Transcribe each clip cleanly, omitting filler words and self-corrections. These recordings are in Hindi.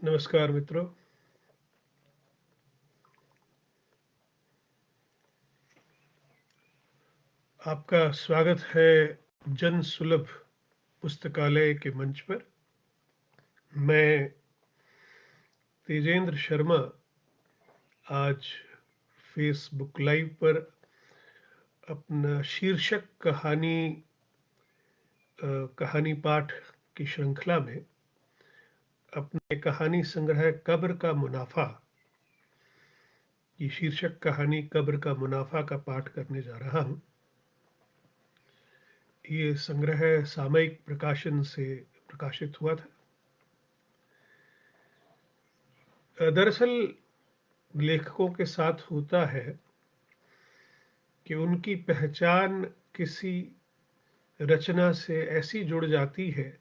नमस्कार मित्रों। आपका स्वागत है जन सुलभ पुस्तकालय के मंच पर। मैं तेजेंद्र शर्मा आज फेसबुक लाइव पर अपना शीर्षक कहानी पाठ की श्रृंखला में अपने कहानी संग्रह कब्र का मुनाफा, ये शीर्षक कहानी कब्र का मुनाफा का पाठ करने जा रहा हूँ। ये संग्रह सामयिक प्रकाशन से प्रकाशित हुआ था। दरअसल लेखकों के साथ होता है कि उनकी पहचान किसी रचना से ऐसी जुड़ जाती है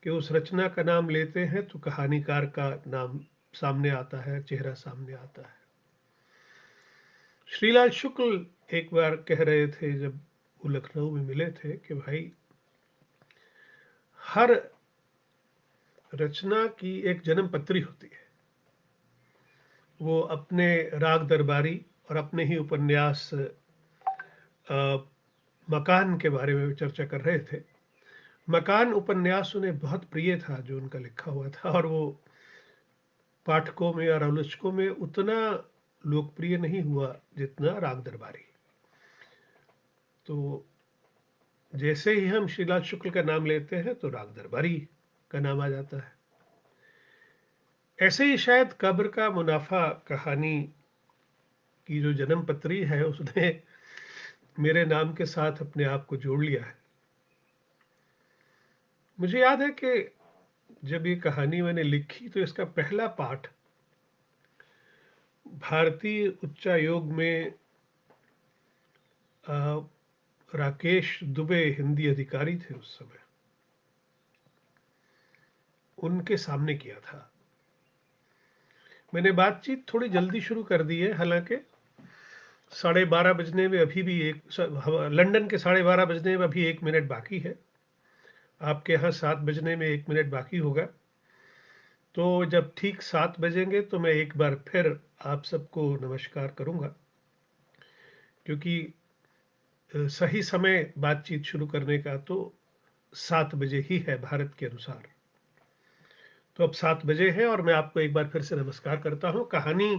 कि उस रचना का नाम लेते हैं तो कहानीकार का नाम सामने आता है, चेहरा सामने आता है। श्रीलाल शुक्ल एक बार कह रहे थे, जब वो लखनऊ में मिले थे, कि भाई हर रचना की एक जन्म पत्री होती है। वो अपने राग दरबारी और अपने ही उपन्यास मकान के बारे में चर्चा कर रहे थे। मकान उपन्यास उन्हें बहुत प्रिय था जो उनका लिखा हुआ था, और वो पाठकों में और आलोचकों में उतना लोकप्रिय नहीं हुआ जितना राग दरबारी। तो जैसे ही हम श्रीलाल शुक्ल का नाम लेते हैं तो राग दरबारी का नाम आ जाता है। ऐसे ही शायद कब्र का मुनाफा कहानी की जो जन्म पत्री है, उसने मेरे नाम के साथ अपने आप को जोड़ लिया है। मुझे याद है कि जब ये कहानी मैंने लिखी तो इसका पहला पाठ भारतीय उच्चायोग में राकेश दुबे हिंदी अधिकारी थे उस समय, उनके सामने किया था। मैंने बातचीत थोड़ी जल्दी शुरू कर दी है, हालांकि 12:30 बजने में अभी भी लंदन के 12:30 बजने में अभी 1 मिनट बाकी है। आपके यहाँ 7 बजने में 1 मिनट बाकी होगा। तो जब ठीक 7 बजेंगे तो मैं एक बार फिर आप सबको नमस्कार करूंगा, क्योंकि सही समय बातचीत शुरू करने का तो 7 बजे ही है भारत के अनुसार। तो अब 7 बजे है और मैं आपको एक बार फिर से नमस्कार करता हूँ। कहानी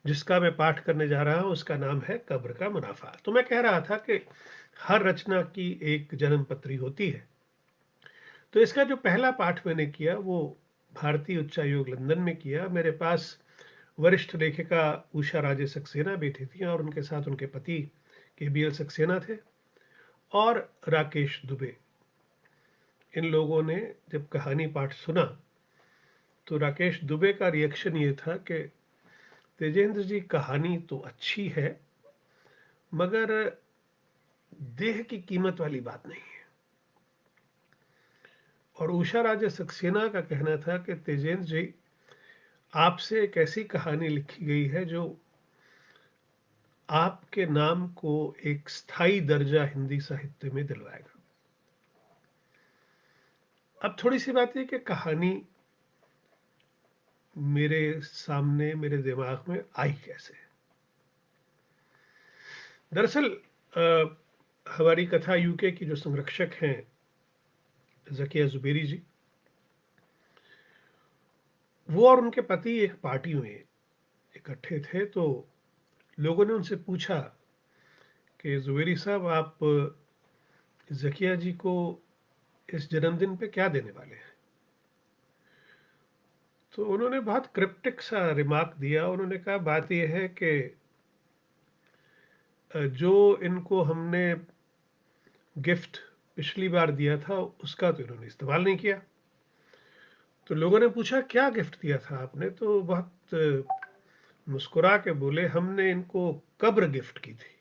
जिसका मैं पाठ करने जा रहा हूँ उसका नाम है कब्र का मुनाफा। तो मैं कह रहा था कि हर रचना की एक जन्म पत्री होती है। तो इसका जो पहला पाठ मैंने किया वो भारतीय उच्चायोग लंदन में किया। मेरे पास वरिष्ठ लेखिका उषा राजे सक्सेना बैठी थी और उनके साथ उनके पति KBL सक्सेना थे और राकेश दुबे। इन लोगों ने जब कहानी पाठ सुना तो राकेश दुबे का रिएक्शन ये था कि तेजेंद्र जी, कहानी तो अच्छी है मगर देह की कीमत वाली बात नहीं है। और उषा राजे सक्सेना का कहना था कि तेजेंद्र जी, आपसे एक ऐसी कहानी लिखी गई है जो आपके नाम को एक स्थायी दर्जा हिंदी साहित्य में दिलवाएगा। अब थोड़ी सी बात है कि कहानी मेरे सामने, मेरे दिमाग में आई कैसे। दरअसल हमारी कथा यूके की जो संरक्षक हैं ज़किया ज़ुबेरी जी, वो और उनके पति एक पार्टी में इकट्ठे थे। तो लोगों ने उनसे पूछा कि ज़ुबेरी साहब, आप ज़किया जी को इस जन्मदिन पे क्या देने वाले हैं। तो उन्होंने बहुत क्रिप्टिक सा रिमार्क दिया। उन्होंने कहा, बात यह है कि जो इनको हमने गिफ्ट पिछली बार दिया था उसका तो इन्होंने इस्तेमाल नहीं किया। तो लोगों ने पूछा, क्या गिफ्ट दिया था आपने। तो बहुत मुस्कुरा के बोले, हमने इनको कब्र गिफ्ट की थी।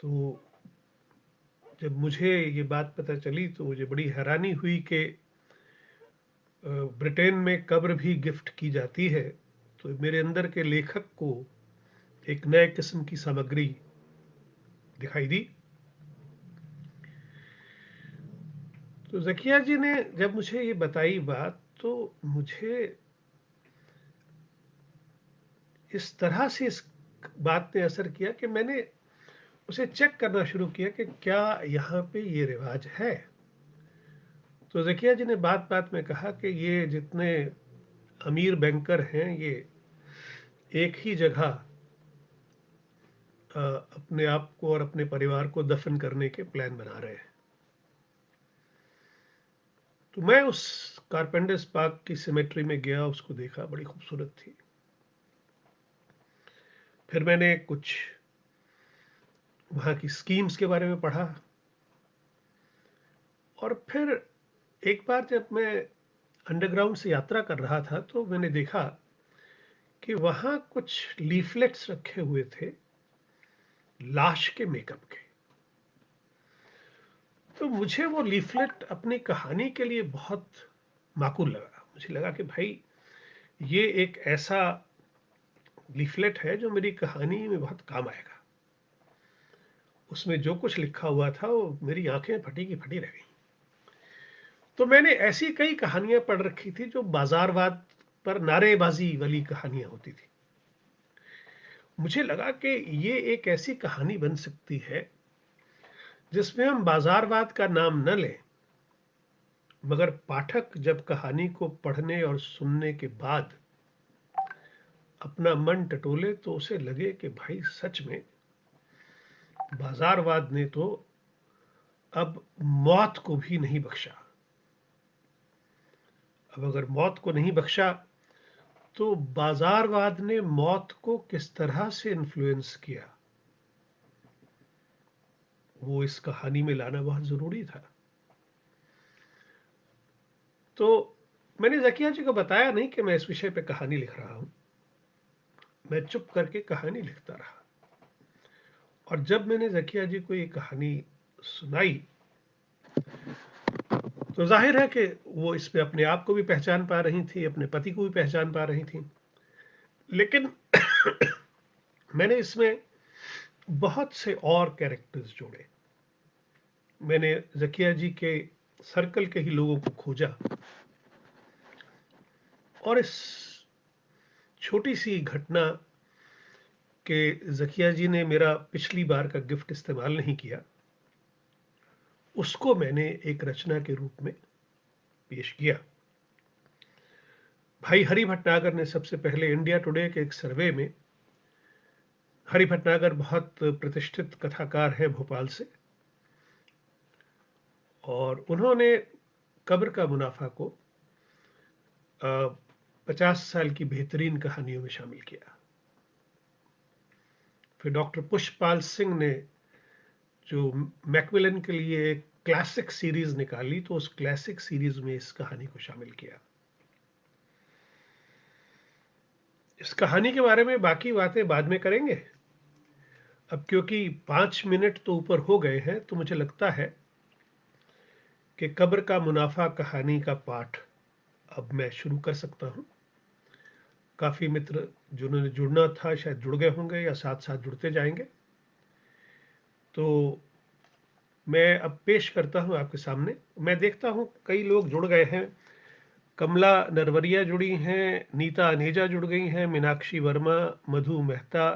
तो जब मुझे ये बात पता चली तो मुझे बड़ी हैरानी हुई कि ब्रिटेन में कब्र भी गिफ्ट की जाती है। तो मेरे अंदर के लेखक को एक नए किस्म की सामग्री दिखाई दी। तो ज़किया जी ने जब मुझे ये बताई बात, तो मुझे इस तरह से इस बात ने असर किया कि मैंने उसे चेक करना शुरू किया कि क्या यहाँ पे ये रिवाज है। तो ज़किया जी ने बात-बात में कहा कि ये जितने अमीर बैंकर हैं, ये एक ही जगह अपने आप को और अपने परिवार को दफन करने के प्लान बना रहे हैं। तो मैं उस कारपेंटर्स पार्क की सिमेट्री में गया, उसको देखा, बड़ी खूबसूरत थी। फिर मैंने कुछ वहाँ की स्कीम्स के बारे में पढ़ा, और फिर एक बार जब मैं अंडरग्राउंड से यात्रा कर रहा था, तो मैंने देखा कि वहाँ कुछ लीफलेट्स रखे हुए थे लाश के मेकअप के। तो मुझे वो लीफलेट अपनी कहानी के लिए बहुत माकूल लगा। मुझे लगा कि भाई, ये एक ऐसा लीफलेट है जो मेरी कहानी में बहुत काम आएगा। उसमें जो कुछ लिखा हुआ था, वो मेरी आंखें फटी की फटी रह गई। तो मैंने ऐसी कई कहानियां पढ़ रखी थी जो बाजारवाद पर नारेबाजी वाली कहानियां होती थी। मुझे लगा कि ये एक ऐसी कहानी बन सकती है जिसमें हम बाजारवाद का नाम न लें, मगर पाठक जब कहानी को पढ़ने और सुनने के बाद अपना मन टटोले, तो उसे लगे कि भाई, सच में बाजारवाद ने तो अब मौत को भी नहीं बख्शा। अब अगर मौत को नहीं बख्शा, तो बाजारवाद ने मौत को किस तरह से इन्फ्लुएंस किया, वो इस कहानी में लाना बहुत जरूरी था। तो मैंने ज़किया जी को बताया नहीं कि मैं इस विषय पे कहानी लिख रहा हूं। मैं चुप करके कहानी लिखता रहा, और जब मैंने ज़किया जी को ये कहानी सुनाई, तो जाहिर है कि वो इसमें अपने आप को भी पहचान पा रही थी, अपने पति को भी पहचान पा रही थी। लेकिन मैंने इसमें बहुत से और कैरेक्टर्स जोड़े। मैंने ज़किया जी के सर्कल के ही लोगों को खोजा, और इस छोटी सी घटना के ज़किया जी ने मेरा पिछली बार का गिफ्ट इस्तेमाल नहीं किया, उसको मैंने एक रचना के रूप में पेश किया। भाई हरि भटनागर ने सबसे पहले इंडिया टुडे के एक सर्वे में, हरि भटनागर बहुत प्रतिष्ठित कथाकार हैं भोपाल से, और उन्होंने कब्र का मुनाफा को 50 साल की बेहतरीन कहानियों में शामिल किया। फिर डॉक्टर पुष्पपाल सिंह ने जो मैकमिलन के लिए एक क्लासिक सीरीज निकाली, तो उस क्लासिक सीरीज में इस कहानी को शामिल किया। इस कहानी के बारे में बाकी बातें बाद में करेंगे। अब क्योंकि 5 मिनट तो ऊपर हो गए हैं, तो मुझे लगता है कि कब्र का मुनाफा कहानी का पाठ अब मैं शुरू कर सकता हूं। काफ़ी मित्र जिन्होंने जुड़ना था शायद जुड़ गए होंगे, या साथ साथ जुड़ते जाएंगे। तो मैं अब पेश करता हूं आपके सामने। मैं देखता हूं कई लोग जुड़ गए हैं। कमला नरवरिया जुड़ी हैं, नीता अनेजा जुड़ गई हैं, मीनाक्षी वर्मा, मधु मेहता,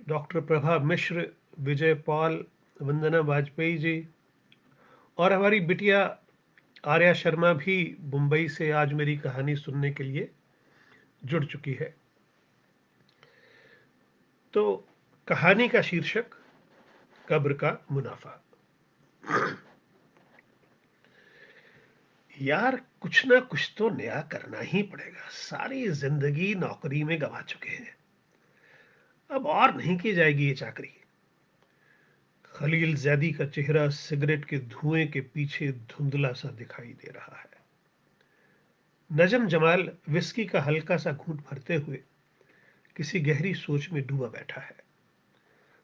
डॉक्टर प्रभा मिश्र, विजय पॉल, वंदना वाजपेयी जी, और हमारी बिटिया आर्या शर्मा भी मुंबई से आज मेरी कहानी सुनने के लिए जुड़ चुकी है। तो कहानी का शीर्षक कब्र का मुनाफा। यार, कुछ ना कुछ तो नया करना ही पड़ेगा। सारी जिंदगी नौकरी में गंवा चुके हैं, अब और नहीं की जाएगी ये चाकरी। खलील जैदी का चेहरा सिगरेट के धुएं के पीछे धुंधला सा दिखाई दे रहा है। नजम जमाल विस्की का हल्का सा घूंट भरते हुए किसी गहरी सोच में डूबा बैठा है।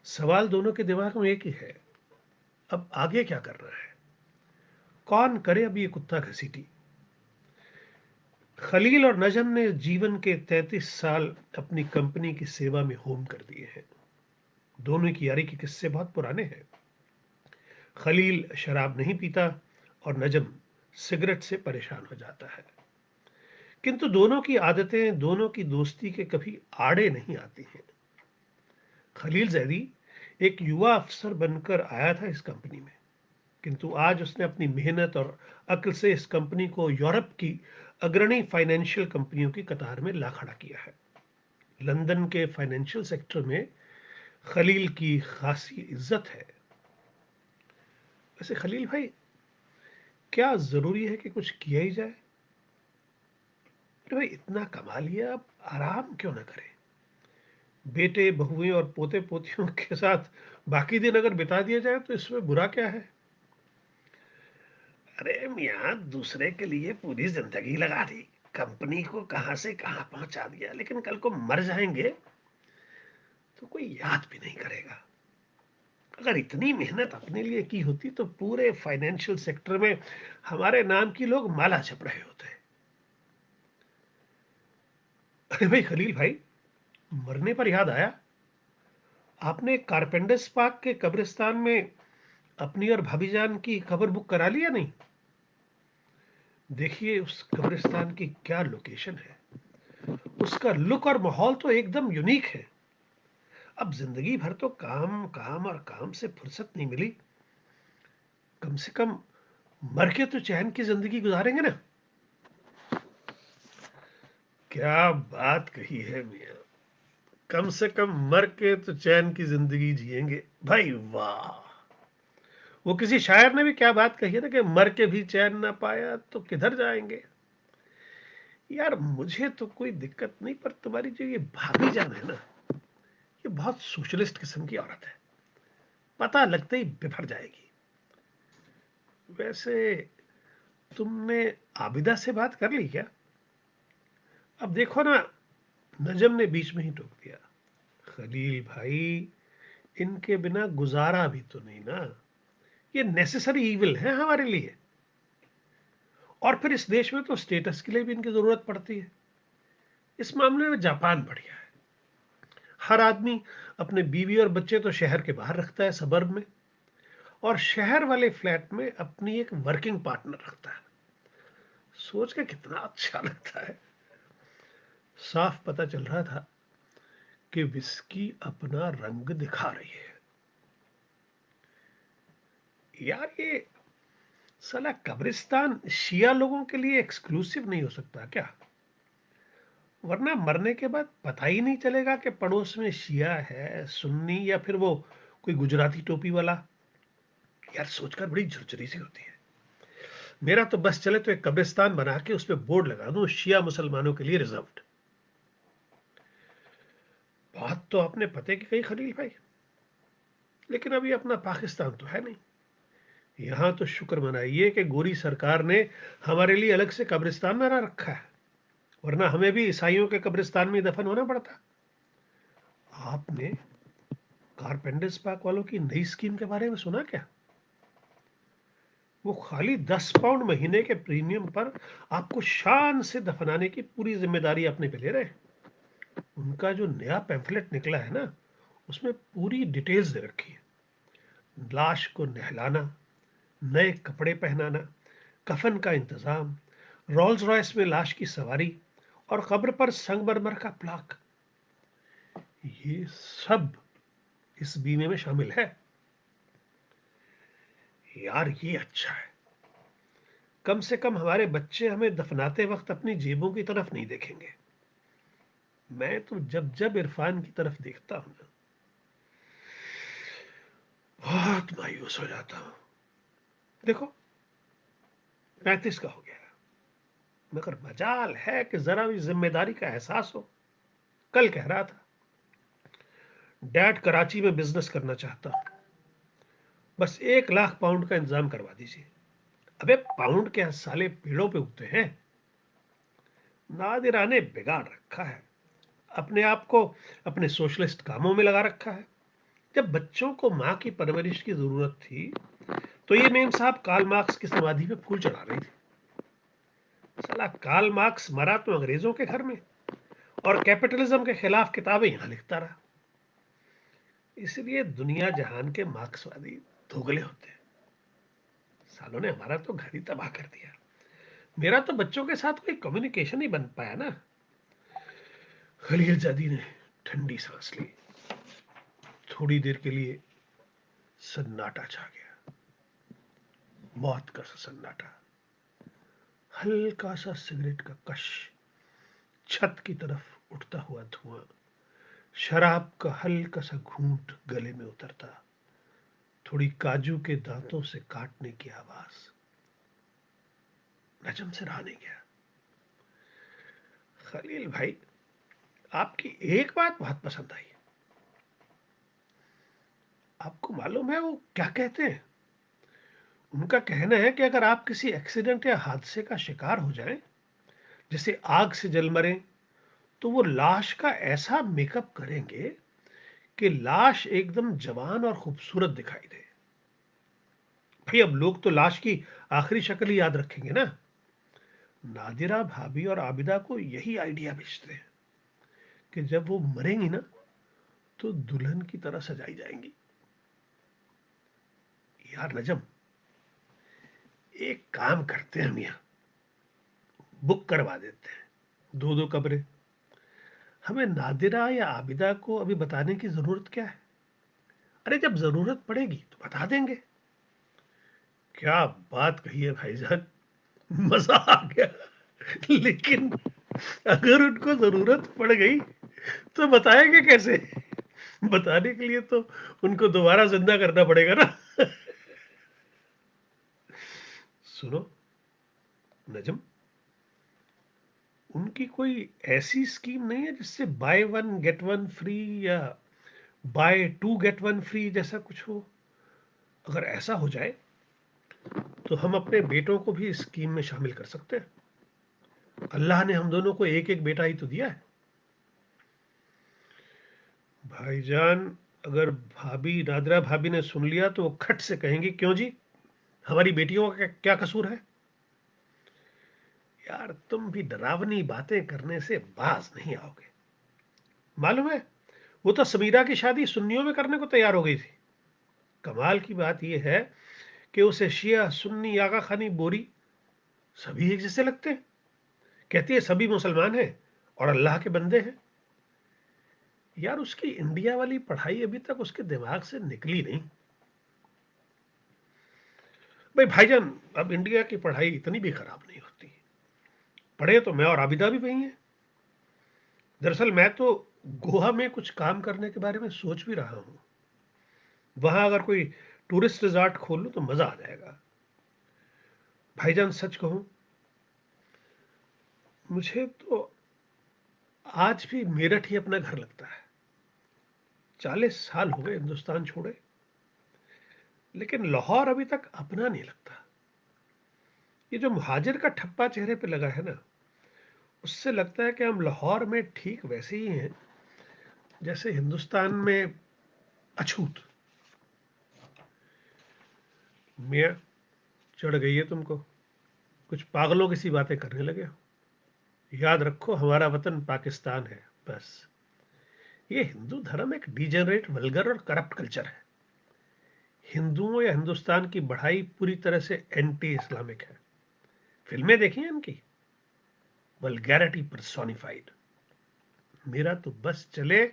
सवाल दोनों के दिमाग में एक ही है, अब आगे क्या करना है? कौन करे अब ये कुत्ता घसीटी? खलील और नजम ने जीवन के 33 साल अपनी कंपनी की सेवा में होम कर दिए हैं। दोनों की यारी के किस्से बहुत पुराने हैं। खलील शराब नहीं पीता और नजम सिगरेट से परेशान हो जाता है। किंतु दोनों की आदतें दोनों की दोस्ती के कभी आड़े नहीं आती हैं। खलील जैदी एक युवा अफसर बनकर आया था इस कंपनी में, किंतु आज उसने अपनी मेहनत और अक्ल से इस कंपनी को यूरोप की अग्रणी फाइनेंशियल कंपनियों की कतार में ला खड़ा किया है। लंदन के फाइनेंशियल सेक्टर में खलील की खासी इज्जत है। वैसे खलील भाई, क्या जरूरी है कि कुछ किया ही जाए? अरे भाई, इतना कमा लिया, अब आराम क्यों ना करें? बेटे बहुएं और पोते पोतियों के साथ बाकी दिन अगर बिता दिया जाए तो इसमें बुरा क्या है? अरे मियाँ, दूसरे के लिए पूरी जिंदगी लगा दी, कंपनी को कहां से कहां पहुंचा दिया, लेकिन कल को मर जाएंगे तो कोई याद भी नहीं करेगा। अगर इतनी मेहनत अपने लिए की होती तो पूरे फाइनेंशियल सेक्टर में हमारे नाम की लोग माला छप रहे होते। अरे भाई खलील भाई, मरने पर याद आया, आपने कारपेंटर्स पार्क के कब्रिस्तान में अपनी और भाभी जान की कब्र बुक करा लिया नहीं? देखिए उस कब्रिस्तान की क्या लोकेशन है, उसका लुक और माहौल तो एकदम यूनिक है। अब जिंदगी भर तो काम काम और काम से फुर्सत नहीं मिली, कम से कम मर के तो चैन की जिंदगी गुजारेंगे ना। क्या बात कही है मियाँ, कम से कम मर के तो चैन की जिंदगी जिएंगे। भाई वाह, वो किसी शायर ने भी क्या बात कही है ना कि मर के भी चैन ना पाया तो किधर जाएंगे। यार मुझे तो कोई दिक्कत नहीं, पर तुम्हारी जो ये भाभी जान है ना, ये बहुत सोशलिस्ट किस्म की औरत है, पता लगते ही बिफर जाएगी। वैसे तुमने आबिदा से बात कर ली क्या? अब देखो ना, नजम ने बीच में ही टोक दिया। खलील भाई, इनके बिना गुजारा भी तो नहीं ना, ये नेसेसरी ईविल है हमारे लिए। और फिर इस देश में तो स्टेटस के लिए भी इनकी जरूरत पड़ती है। इस मामले में जापान बढ़िया है। हर आदमी अपने बीवी और बच्चे तो शहर के बाहर रखता है, सबर्ब में, और शहर वाले फ्लैट में अपनी एक वर्किंग पार्टनर रखता है। सोच के कितना अच्छा लगता है। साफ पता चल रहा था कि विस्की अपना रंग दिखा रही है। यार ये साला कब्रिस्तान शिया लोगों के लिए एक्सक्लूसिव नहीं हो सकता क्या? वरना मरने के बाद पता ही नहीं चलेगा कि पड़ोस में शिया है, सुन्नी, या फिर वो कोई गुजराती टोपी वाला। यार सोचकर बड़ी झुरझुरी सी होती है। मेरा तो बस चले तो एक कब्रिस्तान बना के उस पर बोर्ड लगा दूं, शिया मुसलमानों के लिए रिजर्व्ड। बात तो आपने पते की कही खलील भाई, लेकिन अभी अपना पाकिस्तान तो है नहीं। यहां तो शुक्र मनाइए कि गोरी सरकार ने हमारे लिए अलग से कब्रिस्तान बना रखा है, वरना हमें भी ईसाइयों के कब्रिस्तान में दफन होना पड़ता। आपने कारपेंटर्स पार्क वालों की नई स्कीम के बारे में सुना क्या? वो खाली 10 पाउंड महीने के प्रीमियम पर आपको शान से दफनाने की पूरी जिम्मेदारी अपने पे ले रहे हैं। उनका जो नया पैम्फलेट निकला है ना, उसमें पूरी डिटेल्स दे रखी है। लाश को नहलाना, नए कपड़े पहनाना, कफन का इंतजाम, रोल्स रॉयस में लाश की सवारी, और कब्र पर संगमरमर का प्लाक, ये सब इस बीमे में शामिल है। यार ये अच्छा है, कम से कम हमारे बच्चे हमें दफनाते वक्त अपनी जेबों की तरफ नहीं देखेंगे। मैं तो जब जब इरफान की तरफ देखता हूं ना, बहुत मायूस हो जाता हूं। देखो 35 का हो गया, मगर मजाल है कि जरा भी जिम्मेदारी का एहसास हो। कल कह रहा था, डैड कराची में बिजनेस करना चाहता हूं, बस 1 लाख पाउंड का इंतजाम करवा दीजिए। अबे पाउंड क्या साले पेड़ों पे उगते हैं? नादिरा ने बिगाड़ रखा है, अपने आप को अपने सोशलिस्ट कामों में लगा रखा है। जब बच्चों को मां की परवरिश की जरूरत थी तो ये मेम साहब कार्ल मार्क्स की समाधि पे फूल चढ़ा रही थी। साला कार्ल मार्क्स मरा तो अंग्रेजों के घर में, और कैपिटलिज्म के खिलाफ किताबें यहां लिखता रहा। इसलिए दुनिया जहान के मार्क्सवादी दोगले होते हैं। सालों ने हमारा तो घर ही तबाह कर दिया। मेरा तो बच्चों के साथ कोई कम्युनिकेशन नहीं बन पाया ना। खलील जादी ने ठंडी सांस ली। थोड़ी देर के लिए सन्नाटा छा गया, मौत का सा सन्नाटा। हल्का सा सिगरेट का कश, छत की तरफ उठता हुआ धुआं, शराब का हल्का सा घूंट गले में उतरता, थोड़ी काजू के दांतों से काटने की आवाज। नजम से रहा नहीं गया। खलील भाई, आपकी एक बात बहुत पसंद आई। आपको मालूम है वो क्या कहते हैं? उनका कहना है कि अगर आप किसी एक्सीडेंट या हादसे का शिकार हो जाएं, जैसे आग से जल मरें, तो वो लाश का ऐसा मेकअप करेंगे कि लाश एकदम जवान और खूबसूरत दिखाई दे। भाई अब लोग तो लाश की आखिरी शक्ल ही याद रखेंगे ना। नादिरा भाभी और आबिदा को यही आइडिया भेजते हैं कि जब वो मरेंगी ना, तो दुल्हन की तरह सजाई जाएंगी। यार नजम, एक काम करते हैं हम यहाँ, बुक करवा देते हैं 2-2 कमरे। हमें नादिरा या आबिदा को अभी बताने की जरूरत क्या है? अरे जब जरूरत पड़ेगी तो बता देंगे। क्या बात कही है भाईजान, मजा आ गया। लेकिन अगर उनको जरूरत पड़ गई तो बताएंगे कैसे? बताने के लिए तो उनको दोबारा जिंदा करना पड़ेगा ना। सुनो नजम, उनकी कोई ऐसी स्कीम नहीं है जिससे buy one get one free या buy two get one free जैसा कुछ हो? अगर ऐसा हो जाए तो हम अपने बेटों को भी इस स्कीम में शामिल कर सकते हैं। अल्लाह ने हम दोनों को एक एक बेटा ही तो दिया है। भाईजान, अगर भाभी, नादरा भाभी ने सुन लिया तो वो खट से कहेंगी, क्यों जी, हमारी बेटियों का क्या कसूर है? यार तुम भी डरावनी बातें करने से बाज नहीं आओगे। मालूम है, वो तो समीरा की शादी सुन्नियों में करने को तैयार हो गई थी। कमाल की बात यह है कि उसे शिया सुन्नी आगा खानी बोरी सभी एक जैसे लगते हैं। कहती है सभी मुसलमान हैं और अल्लाह के बंदे हैं। यार उसकी इंडिया वाली पढ़ाई अभी तक उसके दिमाग से निकली नहीं। भाई भाईजान, अब इंडिया की पढ़ाई इतनी भी खराब नहीं होती। पढ़े तो मैं और आबिदा भी वही हैं। दरअसल मैं तो गोवा में कुछ काम करने के बारे में सोच भी रहा हूँ। वहां अगर कोई टूरिस्ट रिजॉर्ट खोल लूं तो मजा आ जाएगा। भाईजान सच कहूं, मुझे तो आज भी मेरठ ही अपना घर लगता है। 40 साल हो गए हिंदुस्तान छोड़े, लेकिन लाहौर अभी तक अपना नहीं लगता। ये जो मुहाजिर का ठप्पा चेहरे पे लगा है ना, उससे लगता है कि हम लाहौर में ठीक वैसे ही हैं जैसे हिंदुस्तान में अछूत। मियाँ, चढ़ गई है तुमको? कुछ पागलों की सी बातें करने लगे हो। याद रखो, हमारा वतन पाकिस्तान है बस। ये हिंदू धर्म एक डिजेनरेट, वल्गर और करप्ट कल्चर है। हिंदुओं या हिंदुस्तान की बढ़ाई पूरी तरह से एंटी इस्लामिक है। फिल्में देखी हैं इनकी, वल्गैरिटी पर्सोनिफाइड। मेरा तो बस चले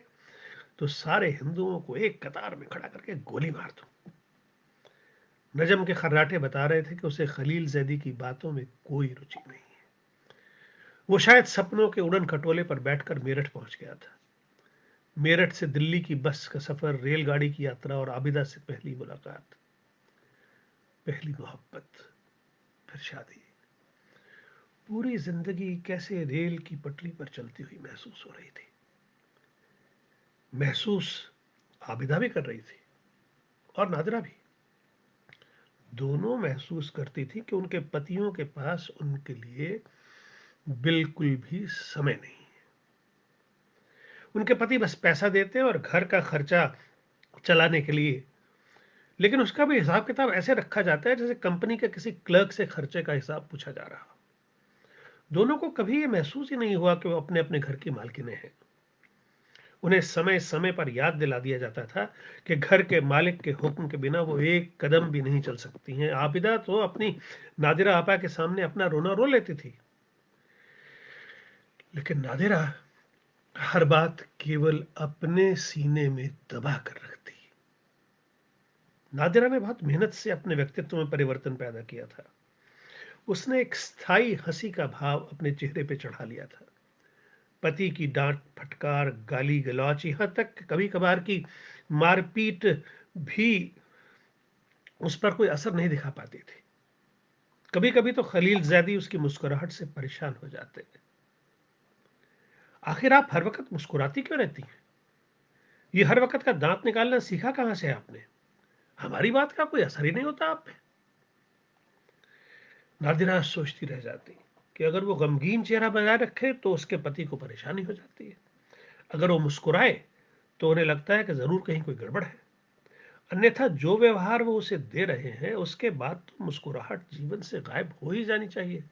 तो सारे हिंदुओं को एक कतार में खड़ा करके गोली मार दूं। नजम के खर्राटे बता रहे थे कि उसे खलील जैदी की बातों में कोई रुचि नहीं है। वो शायद सपनों के उड़न खटोले पर बैठकर मेरठ पहुंच गया था। मेरठ से दिल्ली की बस का सफर, रेलगाड़ी की यात्रा और आबिदा से पहली मुलाकात, पहली मोहब्बत, फिर शादी। पूरी जिंदगी कैसे रेल की पटरी पर चलती हुई महसूस हो रही थी। महसूस आबिदा भी कर रही थी और नादिरा भी। दोनों महसूस करती थी कि उनके पतियों के पास उनके लिए बिल्कुल भी समय नहीं है। उनके पति बस पैसा देते हैं और घर का खर्चा चलाने के लिए, लेकिन उसका भी हिसाब किताब ऐसे रखा जाता है जैसे कंपनी के किसी क्लर्क से खर्चे का हिसाब पूछा जा रहा हो। दोनों को कभी ये महसूस ही नहीं हुआ कि वो अपने अपने घर की मालकिनें हैं। उन्हें समय समय पर याद दिला दिया जाता था कि घर के मालिक के हुक्म के बिना वो एक कदम भी नहीं चल सकती हैं। आबिदा तो अपनी नादिरा आपा के सामने अपना रोना रो लेती थी, लेकिन नादिरा हर बात केवल अपने सीने में दबा कर रखती। नादिरा ने बहुत मेहनत से अपने व्यक्तित्व में परिवर्तन पैदा किया था। उसने एक स्थायी हंसी का भाव अपने चेहरे पे चढ़ा लिया था। पति की डांट फटकार, गाली गलौच, यहां तक कभी कभार की मारपीट भी उस पर कोई असर नहीं दिखा पाती थी। कभी कभी तो खलील जैदी उसकी मुस्कुराहट से परेशान हो जाते। आखिर आप हर वक्त मुस्कुराती क्यों रहती हैं? ये हर वक्त का दांत निकालना सीखा कहां से आपने? हमारी बात का कोई असर ही नहीं होता आप पे। नादिरा सोचती रह जाती कि अगर वो गमगीन चेहरा बनाए रखे तो उसके पति को परेशानी हो जाती है। अगर वो मुस्कुराए तो उन्हें लगता है कि जरूर कहीं कोई गड़बड़ है। अन्यथा जो व्यवहार वो उसे दे रहे हैं उसके बाद तो मुस्कुराहट जीवन से गायब हो ही जानी चाहिए।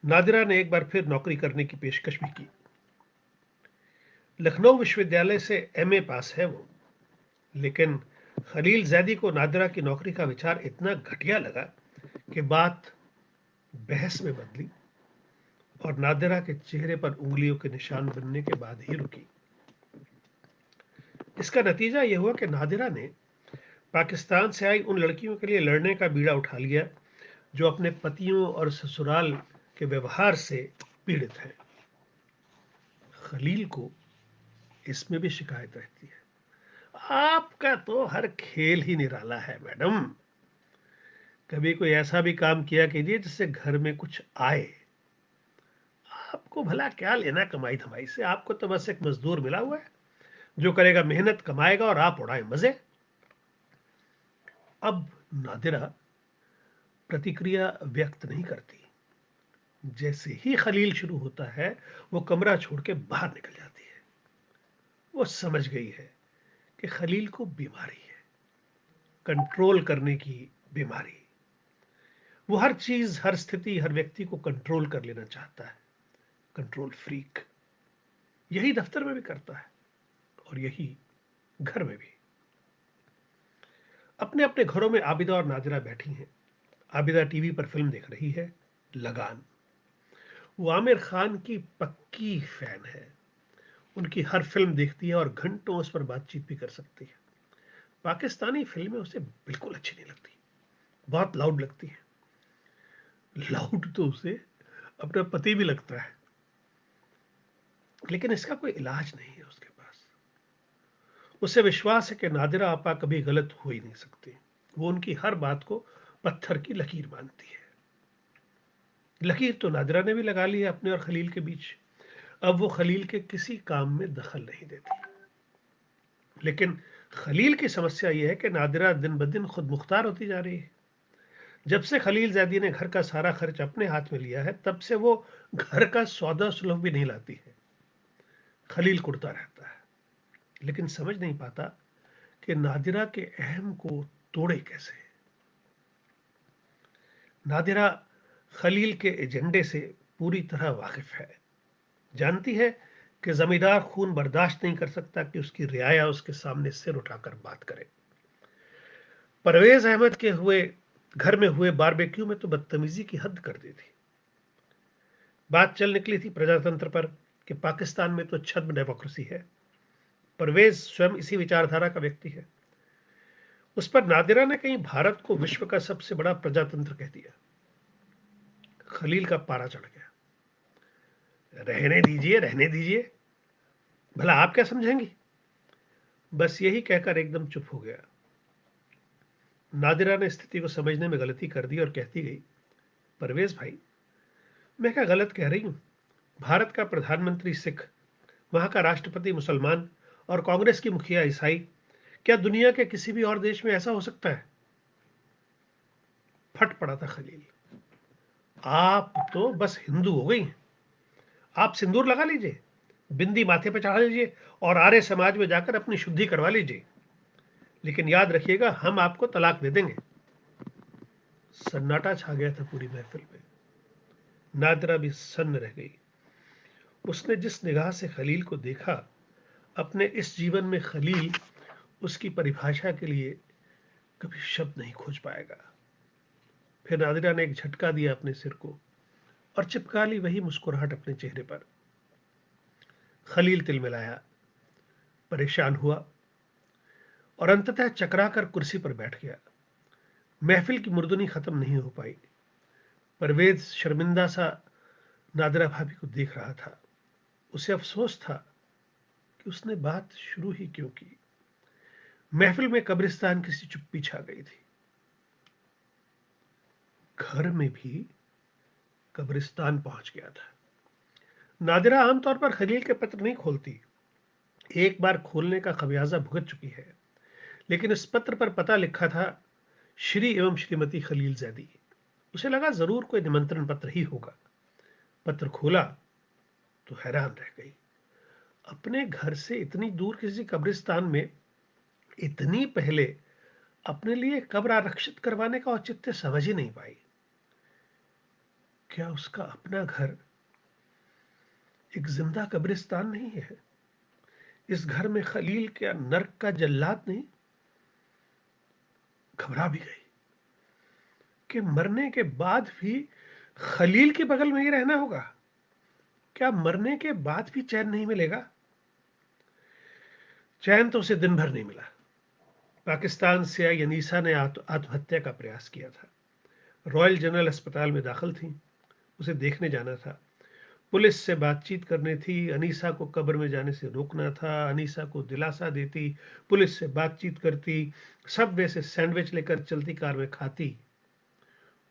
नादिरा ने एक बार फिर नौकरी करने की पेशकश भी की। लखनऊ विश्वविद्यालय से एमए पास है वो, लेकिन खलील जैदी को नादिरा की नौकरी का विचार इतना घटिया लगा कि बात बहस में बदली और नादिरा के चेहरे पर उंगलियों के निशान बनने के बाद ही रुकी। इसका नतीजा यह हुआ कि नादिरा ने पाकिस्तान से आई उन लड़कियों के लिए लड़ने का बीड़ा उठा लिया जो अपने पतियों और ससुराल के व्यवहार से पीड़ित हैं। खलील को इसमें भी शिकायत रहती है। आपका तो हर खेल ही निराला है मैडम। कभी कोई ऐसा भी काम किया कीजिए जिससे घर में कुछ आए। आपको भला क्या लेना कमाई धमाई से? आपको तो बस एक मजदूर मिला हुआ है जो करेगा, मेहनत कमाएगा और आप उड़ाए मजे। अब नादिरा प्रतिक्रिया व्यक्त नहीं करती। जैसे ही खलील शुरू होता है वो कमरा छोड़ के बाहर निकल जाती है। वो समझ गई है कि खलील को बीमारी है, कंट्रोल करने की बीमारी। वो हर चीज, हर स्थिति, हर व्यक्ति को कंट्रोल कर लेना चाहता है। Control freak. यही दफ्तर में भी करता है और यही घर में भी। अपने अपने घरों में आबिदा और नादिरा बैठी हैं। आबिदा टीवी पर फिल्म देख रही है, लगान। वो आमिर खान की पक्की फैन है। उनकी हर फिल्म देखती है और घंटों उस पर बातचीत भी कर सकती है। पाकिस्तानी फिल्में उसे बिल्कुल अच्छी नहीं लगती, बहुत लाउड लगती है। लाउड तो उसे अपना पति भी लगता है, लेकिन इसका कोई इलाज नहीं है उसके पास। उसे विश्वास है कि नादिरा आपा कभी गलत हो ही नहीं सकती। वो उनकी हर बात को पत्थर की लकीर मानती है। लकीर तो नादिरा ने भी लगा ली है अपने और खलील के बीच। अब वो खलील के किसी काम में दखल नहीं देती। लेकिन खलील की समस्या यह है कि नादिरा दिन ब दिन खुद मुख्तार होती जा रही है। जब से खलील जैदी ने घर का सारा खर्च अपने हाथ में लिया है तब से वो घर का सौदा सुलभ भी नहीं लाती है। खलील कुड़ता रहता है, लेकिन समझ नहीं पाता कि नादिरा के अहम को तोड़े कैसे। नादिरा खलील के एजेंडे से पूरी तरह वाकिफ है। जानती है कि जमींदार खून बर्दाश्त नहीं कर सकता कि उसकी रियाया उसके सामने सिर उठाकर बात करे। परवेज अहमद के हुए घर में हुए बारबेक्यू में तो बदतमीजी की हद कर दी थी। बात चल निकली थी प्रजातंत्र पर कि पाकिस्तान में तो छद्म डेमोक्रेसी है। परवेज स्वयं इसी विचारधारा का व्यक्ति है। उस पर नादिरा ने कहीं भारत को विश्व का सबसे बड़ा प्रजातंत्र कह दिया। खलील का पारा चढ़ गया। रहने दीजिए, रहने दीजिए, भला आप क्या समझेंगी? बस यही कहकर एकदम चुप हो गया। नादिरा ने स्थिति को समझने में गलती कर दी और कहती गई, परवेज भाई, मैं क्या गलत कह रही हूं? भारत का प्रधानमंत्री सिख, वहां का राष्ट्रपति मुसलमान और कांग्रेस की मुखिया ईसाई। क्या दुनिया के किसी भी और देश में ऐसा हो सकता है? फट पड़ा था खलील। आप तो बस हिंदू हो गई। आप सिंदूर लगा लीजिए, बिंदी माथे पर चढ़ा लीजिए और आर्य समाज में जाकर अपनी शुद्धि करवा लीजिए, लेकिन याद रखिएगा हम आपको तलाक दे देंगे। सन्नाटा छा गया था पूरी महफिल में। नादिरा भी सन्न रह गई। उसने जिस निगाह से खलील को देखा, अपने इस जीवन में खलील उसकी परिभाषा के लिए कभी शब्द नहीं खोज पाएगा। फिर नादिरा ने एक झटका दिया अपने सिर को और चिपका ली वही मुस्कुराहट अपने चेहरे पर। खलील तिलमिलाया, परेशान हुआ और अंततः चकरा कर कुर्सी पर बैठ गया। महफिल की मुर्दनी खत्म नहीं हो पाई। परवेज शर्मिंदा सा नादिरा भाभी को देख रहा था। उसे अफसोस था कि उसने बात शुरू ही क्यों की। महफिल में कब्रिस्तान की सी चुप्पी छा गई थी। घर में भी कब्रिस्तान पहुंच गया था। नादिरा आमतौर पर खलील के पत्र नहीं खोलती। एक बार खोलने का खमियाजा भुगत चुकी है, लेकिन इस पत्र पर पता लिखा था श्री एवं श्रीमती खलील जैदी। उसे लगा जरूर कोई निमंत्रण पत्र ही होगा। पत्र खोला तो हैरान रह गई। अपने घर से इतनी दूर किसी कब्रिस्तान में इतनी पहले अपने लिए कब्र आरक्षित करवाने का औचित्य समझ ही नहीं पाई। क्या उसका अपना घर एक जिंदा कब्रिस्तान नहीं है? इस घर में खलील क्या नर्क का जल्लाद नहीं? घबरा भी गई कि मरने के बाद भी खलील के बगल में ही रहना होगा। क्या मरने के बाद भी चैन नहीं मिलेगा? चैन तो उसे दिन भर नहीं मिला। पाकिस्तान से आई अनीसा ने आत्महत्या का प्रयास किया था। रॉयल जनरल अस्पताल में दाखिल थी। उसे देखने जाना था। पुलिस से बातचीत करनी थी। अनीसा को कब्र में जाने से रोकना था। अनीसा को दिलासा देती, पुलिस से बातचीत करती, सबवे से सैंडविच लेकर चलती कार में खाती।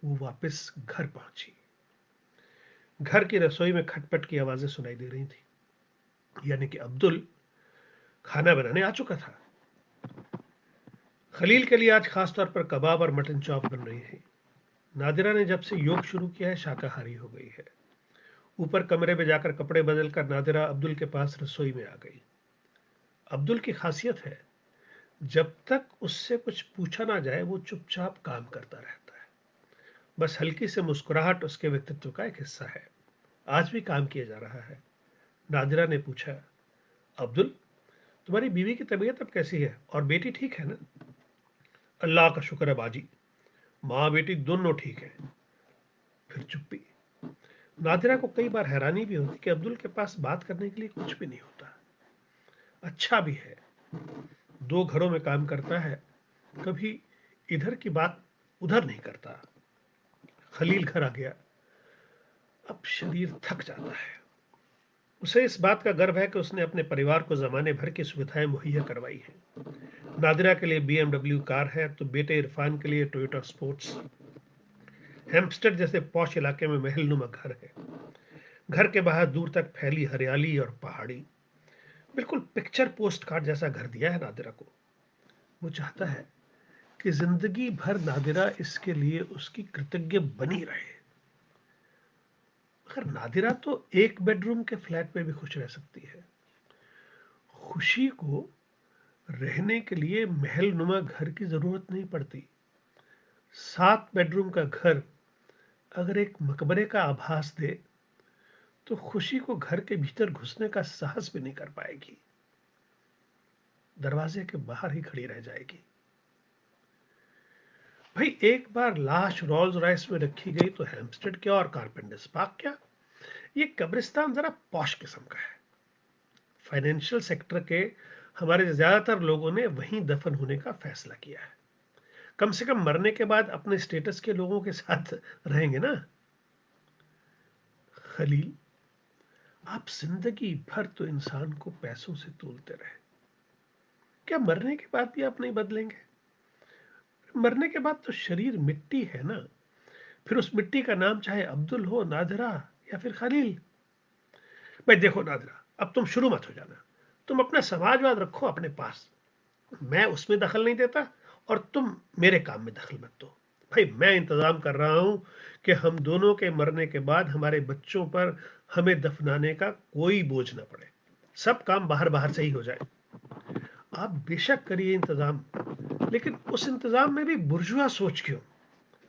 वो वापस घर पहुंची। घर की रसोई में खटपट की आवाजें सुनाई दे रही थी, यानी कि अब्दुल खाना बनाने आ चुका था। खलील के लिए आज खासतौर पर कबाब और मटन चॉप बन रही है। नादिरा ने जब से योग शुरू किया है शाकाहारी हो गई है। ऊपर कमरे में जाकर कपड़े बदलकर नादिरा अब्दुल के पास रसोई में आ गई। अब्दुल की खासियत है, जब तक उससे कुछ पूछा ना जाए वो चुपचाप काम करता रहता है। बस हल्की से मुस्कुराहट उसके व्यक्तित्व का एक हिस्सा है। आज भी काम किया जा रहा है। नादिरा ने पूछा, अब्दुल, तुम्हारी बीवी की तबीयत अब कैसी है और बेटी ठीक है ना? अल्लाह का शुक्र है बाजी, माँ बेटी दोनों ठीक है। फिर चुप्पी। नादिरा को कई बार हैरानी भी होती कि अब्दुल के पास बात करने के लिए कुछ भी नहीं होता। अच्छा भी है, दो घरों में काम करता है, कभी इधर की बात उधर नहीं करता। खलील घर आ गया। अब शरीर थक जाता है। उसे इस बात का गर्व है कि उसने अपने परिवार को जमाने भर की सुविधाएं मुहैया करवाई हैं। नादिरा के लिए BMW कार है तो बेटे इरफान के लिए टोयोटा स्पोर्ट्स। हेम्पस्टेड जैसे पॉश इलाके में महलनुमा घर है। घर के बाहर दूर तक फैली हरियाली और पहाड़ी। बिल्कुल पिक्चर पोस्ट कार्ड जैसा घर दिया है नादिरा को। वो चाहता है कि जिंदगी भर नादिरा इसके लिए उसकी कृतज्ञ बनी रहे। मगर नादिरा तो एक बेडरूम के फ्लैट में भी खुश रह सकती है। खुशी को रहने के लिए महल नुमा घर की जरूरत नहीं पड़ती। 7 बेडरूम का घर अगर एक मकबरे का आभास दे तो खुशी को घर के भीतर घुसने का साहस भी नहीं कर पाएगी। दरवाजे के बाहर ही खड़ी रह जाएगी। भाई, एक बार लाश रोल्स रॉयस में रखी गई तो हेम्पस्टेड क्या और कारपेंटर्स पार्क क्या, ये कब्रिस्तान जरा पॉश किस्म का है। फाइनेंशियल सेक्टर के हमारे ज्यादातर लोगों ने वहीं दफन होने का फैसला किया है। कम से कम मरने के बाद अपने स्टेटस के लोगों के साथ रहेंगे ना। खलील, आप जिंदगी भर तो इंसान को पैसों से तोलते रहे, क्या मरने के बाद भी आप नहीं बदलेंगे? मरने के बाद तो शरीर मिट्टी है ना। फिर उस मिट्टी का नाम चाहे अब्दुल हो, नादिरा या फिर खलील। भाई देखो नादिरा, अब तुम शुरू मत हो जाना। तुम अपना समाजवाद रखो अपने पास। मैं उसमें दखल नहीं देता और तुम मेरे काम में दखल मत दो। भाई, मैं इंतजाम कर रहा हूं कि हम दोनों के मरने के बाद हमारे बच्चों पर हमें दफनाने का कोई बोझ ना पड़े। सब काम बाहर बाहर से ही हो जाए। आप बेशक करिए इंतजाम, लेकिन उस इंतजाम में भी बुर्जुआ सोच क्यों?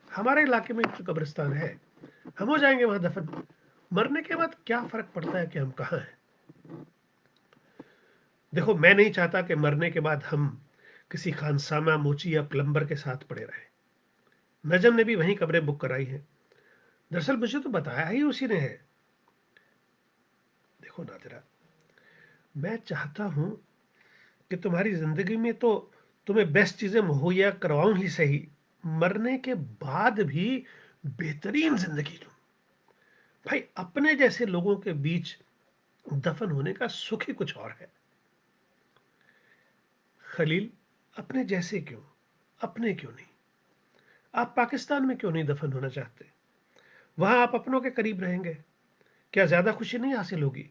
हमारे इलाके में तो कब्रिस्तान है, हम हो जाएंगे वहां दफन। मरने के बाद क्या फर्क पड़ता है कि हम कहाँ हैं? देखो, मैं नहीं चाहता कि मरने के बाद हम किसी खानसामा, मोची या प्लम्बर के साथ पड़े रहें। नजम ने भी वहीं कब्रें बुक कराई हैं। दरअसल मुझे तो बताया ही उसी ने है। देखो नादिरा, मैं चाहता हूं कि तुम्हारी जिंदगी में तो तुम्हें बेस्ट चीजें मुहैया करवाऊं ही सही, मरने के बाद भी बेहतरीन जिंदगी दूं। भाई, अपने जैसे लोगों के बीच दफन होने का सुख ही कुछ और है। खलील, अपने जैसे क्यों, अपने क्यों नहीं? आप पाकिस्तान में क्यों नहीं दफन होना चाहते? वहां आप अपनों के करीब रहेंगे, क्या ज्यादा खुशी नहीं हासिल होगी?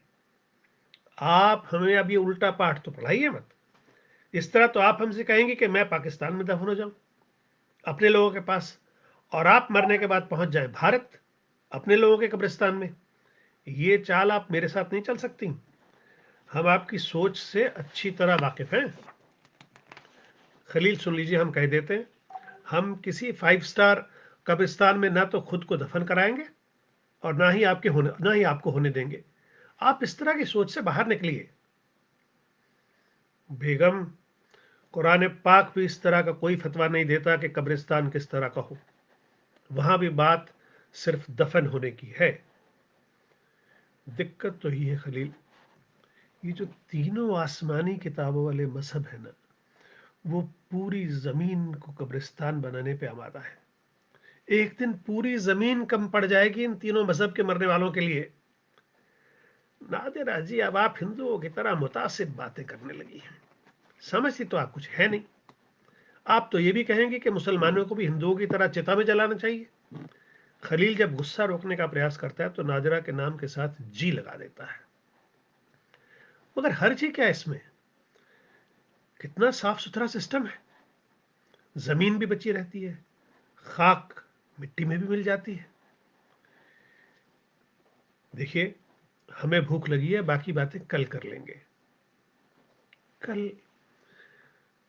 आप हमें अब ये उल्टा पाठ तो पढ़ाइए मत। इस तरह तो आप हमसे कहेंगे कि मैं पाकिस्तान में दफन हो जाऊं अपने लोगों के पास, और आप मरने के बाद पहुंच जाएं भारत अपने लोगों के कब्रिस्तान में। ये चाल आप मेरे साथ नहीं चल सकती। हम आपकी सोच से अच्छी तरह वाकिफ हैं। खलील, सुन लीजिए, हम कह देते हैं, हम किसी 5 स्टार कब्रिस्तान में ना तो खुद को दफन कराएंगे और ना ही आपको होने देंगे। आप इस तरह की सोच से बाहर निकलिए। बेगम, कुरान पाक भी इस तरह का कोई फतवा नहीं देता कि कब्रिस्तान किस तरह का हो। वहां भी बात सिर्फ दफन होने की है। दिक्कत तो ही है खलील, ये जो तीनों आसमानी किताबों वाले मजहब है ना, वो पूरी जमीन को कब्रिस्तान बनाने पे आमादा है। एक दिन पूरी जमीन कम पड़ जाएगी इन तीनों मजहब के मरने वालों के लिए। नादिरा जी, अब आप हिंदुओं की तरह मुतासिब बातें करने लगी हैं। समझती तो आप कुछ है नहीं। आप तो ये भी कहेंगे कि मुसलमानों को भी हिंदुओं की तरह चिता में जलाना चाहिए। खलील जब गुस्सा रोकने का प्रयास करता है तो नादिरा के नाम के साथ जी लगा देता है। मगर हर जी क्या है इसमें? कितना साफ सुथरा सिस्टम है। जमीन भी बची रहती है, खाक मिट्टी में भी मिल जाती है। देखिए, हमें भूख लगी है, बाकी बातें कल कर लेंगे। कल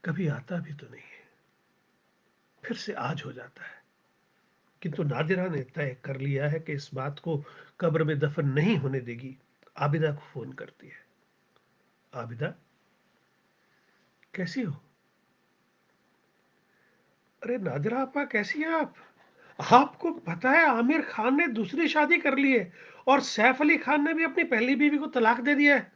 कभी आता भी तो नहीं है, फिर से आज हो जाता है। किंतु नादिरा ने तय कर लिया है कि इस बात को कब्र में दफन नहीं होने देगी। आबिदा को फोन करती है। आबिदा, कैसी हो? अरे नादिरा आपा, कैसी हैं आप? आपको पता है आमिर खान ने दूसरी शादी कर ली है और सैफ अली खान ने भी अपनी पहली बीवी को तलाक दे दिया है।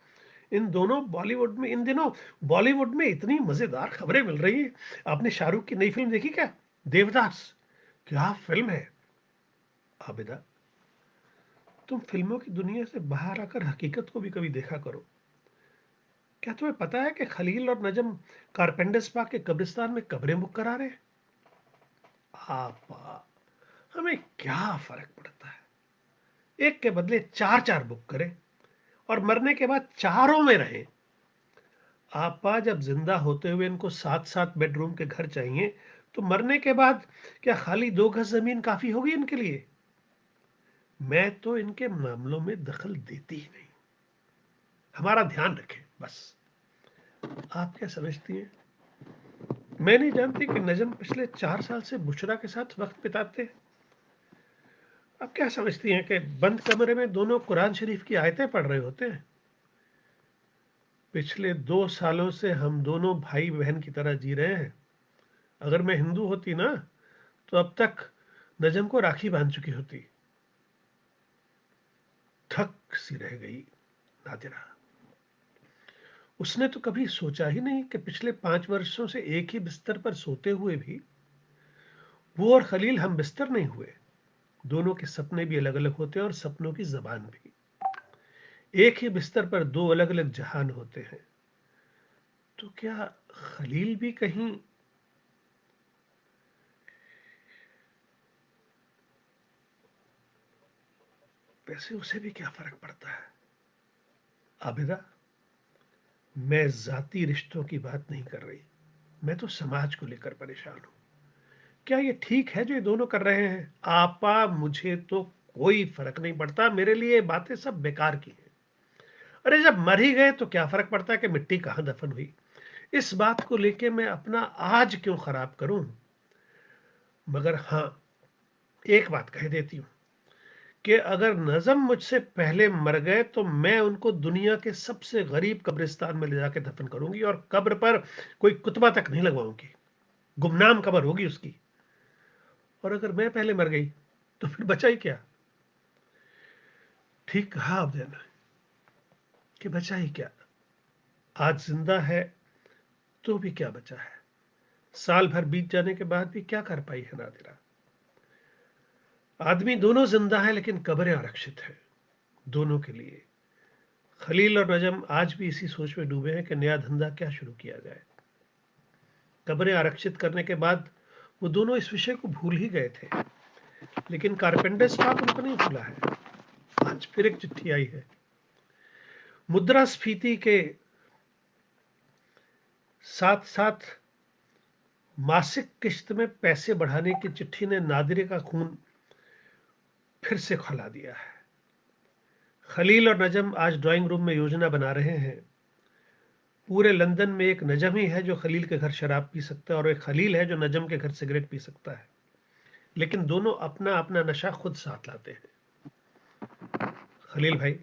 इन दिनों बॉलीवुड में इतनी मजेदार खबरें मिल रही हैं। आपने शाहरुख की नई फिल्म देखी क्या? देवदास। क्या फिल्म है! आबिदा, तुम फिल्मों की दुनिया से बाहर आकर हकीकत को भी कभी देखा करो। क्या तुम्हें पता है कि खलील और नजम कारपेंटर्स पार्क के कब्रिस्तान में कब्रें बुक करा रहे हैं? आपा, हमें क्या फर्क पड़ता है? एक के बदले चार चार बुक करें और मरने के बाद चारों में रहें। आपा, जब जिंदा होते हुए इनको 7-7 बेडरूम के घर चाहिए, तो मरने के बाद क्या खाली 2 गज जमीन काफी होगी इनके लिए? मैं तो इनके मामलों में दखल देती ही नहीं। हमारा ध्यान रखें बस। आप क्या समझती हैं? मैं नहीं जानती कि नजम पिछले 4 साल से बुशरा के साथ वक्त बिताते हैं। आप क्या समझती हैं कि बंद कमरे में दोनों कुरान शरीफ की आयतें पढ़ रहे होते हैं? पिछले 2 सालों से हम दोनों भाई बहन की तरह जी रहे हैं। अगर मैं हिंदू होती ना, तो अब तक नजम को राखी बांध चुकी होती। थक सी रह गई नादिरा। उसने तो कभी सोचा ही नहीं कि पिछले 5 वर्षों से एक ही बिस्तर पर सोते हुए भी वो और खलील हम बिस्तर नहीं हुए। दोनों के सपने भी अलग अलग होते हैं और सपनों की जबान भी। एक ही बिस्तर पर दो अलग अलग जहान होते हैं। तो क्या खलील भी कहीं... वैसे उसे भी क्या फर्क पड़ता है? आबिदा, मैं जाती रिश्तों की बात नहीं कर रही, मैं तो समाज को लेकर परेशान हूं। क्या ये ठीक है जो ये दोनों कर रहे हैं? आपा, मुझे तो कोई फर्क नहीं पड़ता, मेरे लिए ये बातें सब बेकार की हैं। अरे, जब मर ही गए तो क्या फर्क पड़ता है कि मिट्टी कहां दफन हुई? इस बात को लेके मैं अपना आज क्यों खराब करूं? मगर हां, एक बात कह देती हूं कि अगर नजम मुझसे पहले मर गए तो मैं उनको दुनिया के सबसे गरीब कब्रिस्तान में ले जाके दफन करूंगी और कब्र पर कोई कुतबा तक नहीं लगवाऊंगी, गुमनाम कब्र होगी उसकी। और अगर मैं पहले मर गई तो फिर बचा ही क्या? ठीक कहा आपने ना कि बचा ही क्या। आज जिंदा है तो भी क्या बचा है? साल भर बीत जाने के बाद भी क्या कर पाई है नादिरा? आदमी दोनों जिंदा है लेकिन कब्रें आरक्षित है दोनों के लिए। खलील और नजम आज भी इसी सोच में डूबे हैं कि नया धंधा क्या शुरू किया जाए। कब्रें आरक्षित करने के बाद वो दोनों इस विषय को भूल ही गए थे, लेकिन कारपेंटर स्टॉक उनको नहीं भूला है। आज फिर एक चिट्ठी आई है। मुद्रास्फीति के साथ साथ मासिक किश्त में पैसे बढ़ाने की चिट्ठी ने नादिरे का खून फिर से खौला दिया है। खलील और नजम आज ड्राइंग रूम में योजना बना रहे हैं। पूरे लंदन में एक नजम ही है जो खलील के घर शराब पी सकता है और एक खलील है जो नजम के घर सिगरेट पी सकता है, लेकिन दोनों अपना अपना नशा खुद साथ लाते हैं। खलील भाई,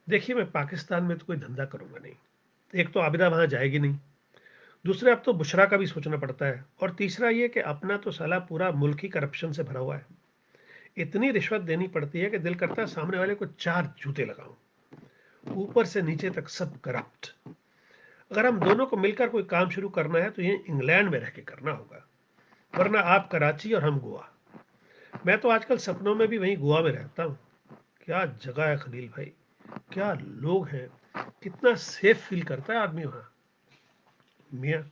देखिए मैं पाकिस्तान में तो कोई धंधा करूंगा नहीं। एक तो आबिदा वहां जाएगी नहीं, दूसरे अब तो बुशरा का भी सोचना पड़ता है, और तीसरा ये कि अपना तो साला पूरा मुल्क ही करप्शन से भरा हुआ है। इतनी रिश्वत देनी पड़ती है कि दिल करता है सामने वाले को 4 जूते लगाऊं। ऊपर से नीचे तक सब करप्ट। अगर हम दोनों को मिलकर कोई काम शुरू करना है तो ये इंग्लैंड में रह के करना होगा, वरना आप कराची और हम गोवा। मैं तो आजकल सपनों में भी वहीं गोवा में रहता हूँ। क्या जगह है खलील भाई, क्या लोग हैं, कितना सेफ फील करता है आदमी वहां। मियाँ,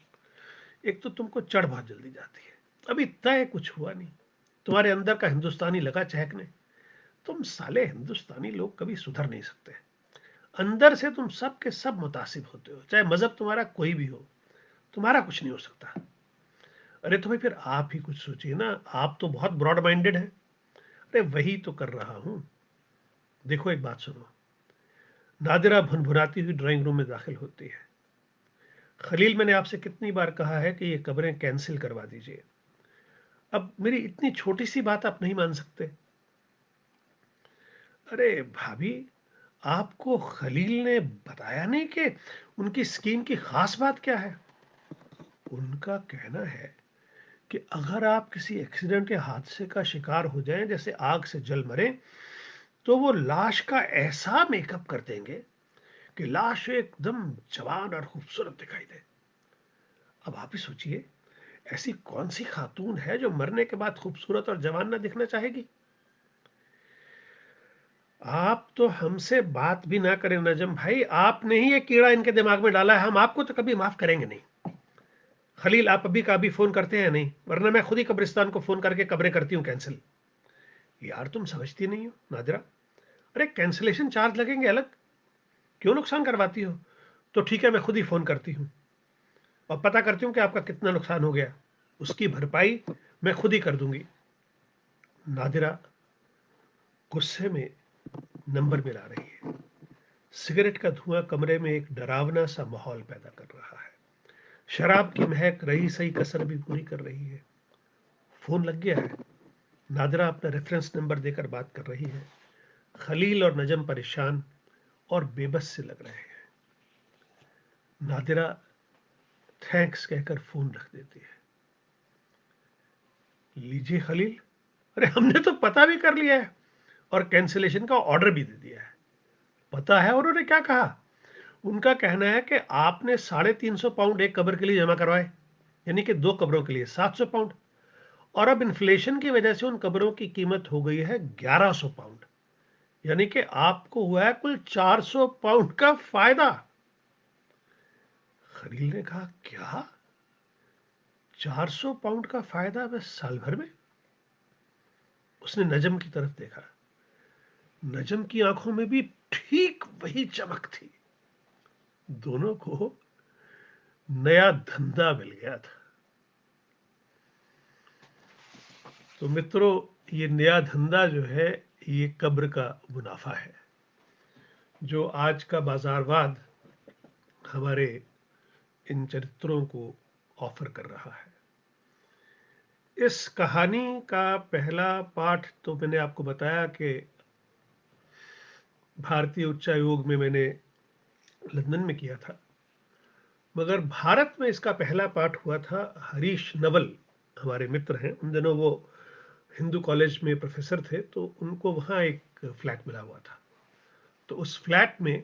एक तो तुमको चढ़ बहुत जल्दी जाती है, अभी तय कुछ हुआ नहीं, तुम्हारे अंदर का हिंदुस्तानी लगा चहकने। तुम साले हिंदुस्तानी लोग कभी सुधर नहीं सकते। अंदर से तुम सब के सब मुतासिब होते हो, चाहे मजहब तुम्हारा कोई भी हो, तुम्हारा कुछ नहीं हो सकता। अरे तो भाई फिर आप ही कुछ सोचिए ना, आप तो बहुत ब्रॉड माइंडेड हैं। अरे वही तो कर रहा हूं। देखो एक बात सुनो। नादिरा भुनभुनाती हुई ड्राइंग रूम में दाखिल होती है। खलील, मैंने आपसे कितनी बार कहा है कि ये कब्रें कैंसिल करवा दीजिए। अब मेरी इतनी छोटी सी बात आप नहीं मान सकते? अरे भाभी, आपको खलील ने बताया नहीं कि उनकी स्कीम की खास बात क्या है? उनका कहना है कि अगर आप किसी एक्सीडेंट या हादसे का शिकार हो जाएं, जैसे आग से जल मरे, तो वो लाश का ऐसा मेकअप कर देंगे कि लाश एकदम जवान और खूबसूरत दिखाई दे। अब आप ही सोचिए, ऐसी कौन सी खातून है जो मरने के बाद खूबसूरत और जवान ना दिखना चाहेगी? आप तो हमसे बात भी ना करें नजम भाई, आपने ही ये कीड़ा इनके दिमाग में डाला है, हम आपको तो कभी माफ करेंगे नहीं। खलील, आप अभी का अभी फोन करते हैं नहीं, वरना मैं खुद ही कब्रिस्तान को फोन करके कब्रें करती हूँ कैंसिल। यार तुम समझती नहीं हो नादिरा। अरे कैंसिलेशन चार्ज लगेंगे अलग, क्यों नुकसान करवाती हो? तो ठीक है, मैं खुद ही फोन करती हूँ और पता करती हूँ कि आपका कितना नुकसान हो गया, उसकी भरपाई मैं खुद ही कर दूंगी। नादिरा गुस्से में नंबर मिला रही है। सिगरेट का धुआं कमरे में एक डरावना सा माहौल पैदा कर रहा है। शराब की महक रही सही कसर भी पूरी कर रही है। फोन लग गया है। नादिरा अपना रेफरेंस नंबर देकर बात कर रही है। खलील और नजम परेशान और बेबस से लग रहे हैं। नादिरा थैंक्स कहकर फोन रख देती है। लीजिए खलील, अरे हमने तो पता भी कर लिया है और कैंसिलेशन का ऑर्डर भी दे दिया है। पता है उन्होंने क्या कहा? उनका कहना है कि आपने 350 पाउंड एक कब्र के लिए जमा करवाए, यानी कि 2 कब्रों के लिए 700 पाउंड, और अब इन्फ्लेशन की वजह से उन कब्रों की कीमत हो गई है 1100 पाउंड, यानी कि आपको हुआ है कुल 400 पाउंड का फायदा। खलील ने कहा, क्या 400 पाउंड का फायदा बस साल भर में? उसने नजम की तरफ देखा। नजम की आंखों में भी ठीक वही चमक थी। दोनों को नया धंधा मिल गया था। तो मित्रों, ये नया धंधा जो है, ये कब्र का मुनाफा है, जो आज का बाजारवाद हमारे इन चरित्रों को ऑफर कर रहा है। इस कहानी का पहला पाठ तो मैंने आपको बताया कि भारतीय उच्चायोग में मैंने लंदन में किया था, मगर भारत में इसका पहला पाठ हुआ था हरीश नवल, हमारे मित्र हैं। उन दिनों वो हिंदू कॉलेज में प्रोफेसर थे, तो उनको वहाँ एक फ्लैट मिला हुआ था। तो उस फ्लैट में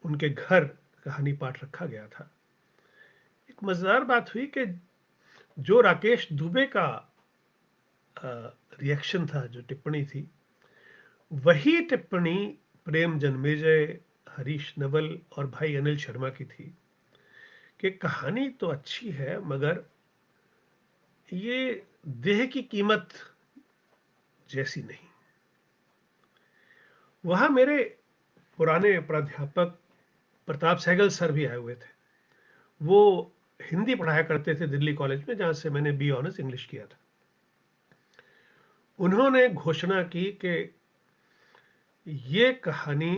उनके घर कहानी पाठ रखा गया था। एक मजेदार बात हुई कि जो राकेश दुबे का रिएक्शन था, जो टिप्पणी थी, वही टिप्पणी प्रेम जन्मेजय, हरीश नवल और भाई अनिल शर्मा की थी कि कहानी तो अच्छी है, मगर ये देह की कीमत जैसी नहीं। वहां मेरे पुराने प्राध्यापक प्रताप सहगल सर भी आए हुए थे। वो हिंदी पढ़ाया करते थे दिल्ली कॉलेज में, जहां से मैंने बी ऑनर्स इंग्लिश किया था। उन्होंने घोषणा की कि ये कहानी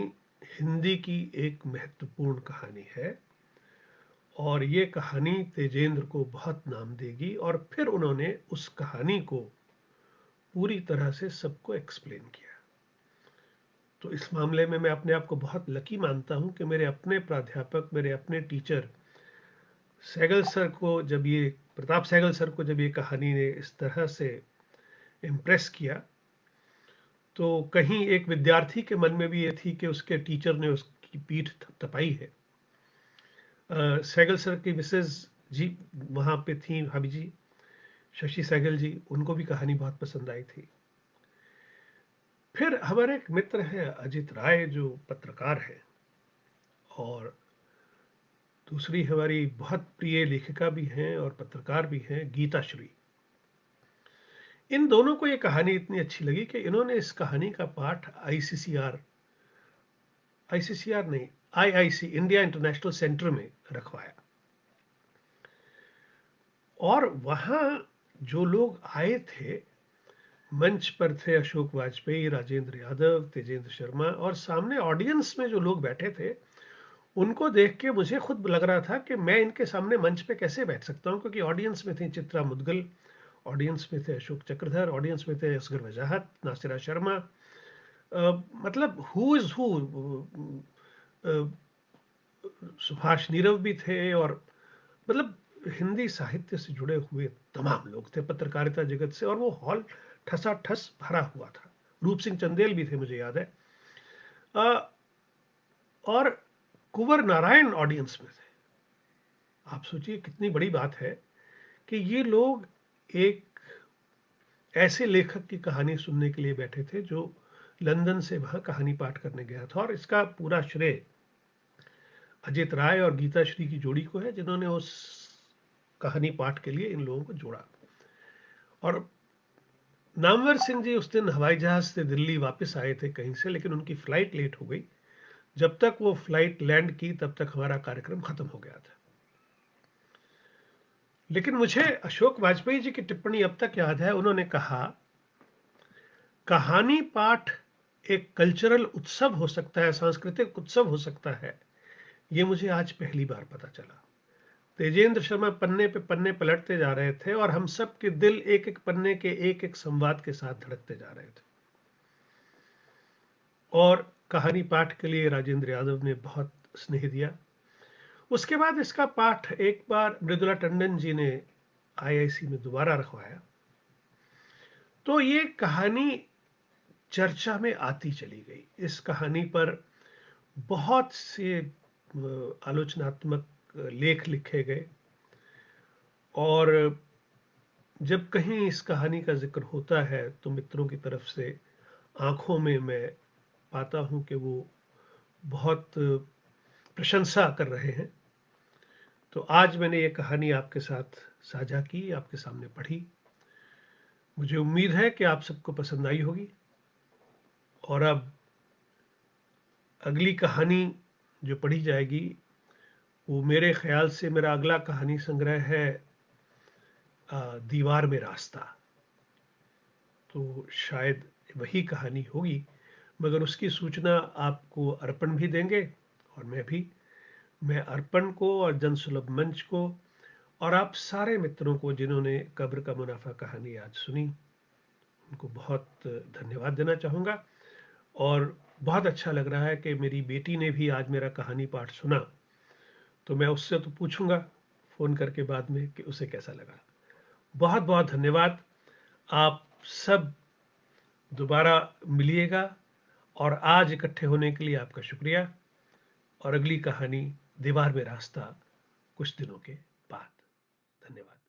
हिंदी की एक महत्वपूर्ण कहानी है और ये कहानी तेजेंद्र को बहुत नाम देगी। और फिर उन्होंने उस कहानी को पूरी तरह से सबको एक्सप्लेन किया। तो इस मामले में मैं अपने आप को बहुत लकी मानता हूं कि मेरे अपने प्राध्यापक, मेरे अपने टीचर सहगल सर को, जब ये प्रताप सहगल सर को जब ये कहानी ने इस तरह से इम्प्रेस किया, तो कहीं एक विद्यार्थी के मन में भी ये थी कि उसके टीचर ने उसकी पीठ थपथपाई है। सहगल सर की मिसेज जी वहाँ पे थी, भाभी जी शशि सहगल जी, उनको भी कहानी बहुत पसंद आई थी। फिर हमारे एक मित्र हैं अजित राय, जो पत्रकार हैं, और दूसरी हमारी बहुत प्रिय लेखिका भी हैं और पत्रकार भी हैं, गीता श्री। इन दोनों को ये कहानी इतनी अच्छी लगी कि इन्होंने इस कहानी का पाठ आईसीसीआर नहीं, आईआईसी, इंडिया इंटरनेशनल सेंटर में रखवाया। और वहां जो लोग आए थे, मंच पर थे अशोक वाजपेयी, राजेंद्र यादव, तेजेंद्र शर्मा, और सामने ऑडियंस में जो लोग बैठे थे, उनको देख के मुझे खुद लग रहा था कि मैं इनके सामने मंच पे कैसे बैठ सकता हूं, क्योंकि ऑडियंस में थी चित्रा मुदगल, ऑडियंस में थे अशोक चक्रधर, ऑडियंस में थे असगर वजाहत, नासिरा शर्मा, मतलब who is who, Subhash Nirav भी थे, और मतलब हिंदी साहित्य से जुड़े हुए तमाम लोग थे, पत्रकारिता जगत से, और वो हॉल ठसा ठस भरा हुआ था। रूप सिंह चंदेल भी थे, मुझे याद है। अ, और कुंवर नारायण ऑडियंस में थे। आप सोचिए कितनी बड़ी बात है कि ये लोग एक ऐसे लेखक की कहानी सुनने के लिए बैठे थे जो लंदन से वहां कहानी पाठ करने गया था। और इसका पूरा श्रेय अजित राय और गीता श्री की जोड़ी को है, जिन्होंने उस कहानी पाठ के लिए इन लोगों को जोड़ा। और नामवर सिंह जी उस दिन हवाई जहाज से दिल्ली वापस आए थे कहीं से, लेकिन उनकी फ्लाइट लेट हो गई। जब तक वो फ्लाइट लैंड की, तब तक हमारा कार्यक्रम खत्म हो गया था। लेकिन मुझे अशोक वाजपेयी जी की टिप्पणी अब तक याद है। उन्होंने कहा, कहानी पाठ एक कल्चरल उत्सव हो सकता है, सांस्कृतिक उत्सव हो सकता है, ये मुझे आज पहली बार पता चला। तेजेंद्र शर्मा पन्ने पे पन्ने पलटते जा रहे थे और हम सब के दिल एक एक पन्ने के एक एक संवाद के साथ धड़कते जा रहे थे। और कहानी पाठ के लिए राजेंद्र यादव ने बहुत स्नेह दिया। उसके बाद इसका पाठ एक बार मृदुला टंडन जी ने आईआईसी में दोबारा रखवाया, तो ये कहानी चर्चा में आती चली गई। इस कहानी पर बहुत से आलोचनात्मक लेख लिखे गए, और जब कहीं इस कहानी का जिक्र होता है तो मित्रों की तरफ से आंखों में मैं पाता हूं कि वो बहुत प्रशंसा कर रहे हैं। तो आज मैंने ये कहानी आपके साथ साझा की, आपके सामने पढ़ी। मुझे उम्मीद है कि आप सबको पसंद आई होगी। और अब अगली कहानी जो पढ़ी जाएगी, वो मेरे ख्याल से मेरा अगला कहानी संग्रह है दीवार में रास्ता। तो शायद वही कहानी होगी, मगर उसकी सूचना आपको अर्पण भी देंगे, और मैं अर्पण को और जनसुलभ मंच को और आप सारे मित्रों को जिन्होंने कब्र का मुनाफा कहानी आज सुनी, उनको बहुत धन्यवाद देना चाहूँगा। और बहुत अच्छा लग रहा है कि मेरी बेटी ने भी आज मेरा कहानी पाठ सुना, तो मैं उससे तो पूछूंगा फ़ोन करके बाद में कि उसे कैसा लगा। बहुत बहुत धन्यवाद। आप सब दोबारा मिलिएगा, और आज इकट्ठे होने के लिए आपका शुक्रिया। और अगली कहानी दीवार में रास्ता कुछ दिनों के बाद। धन्यवाद।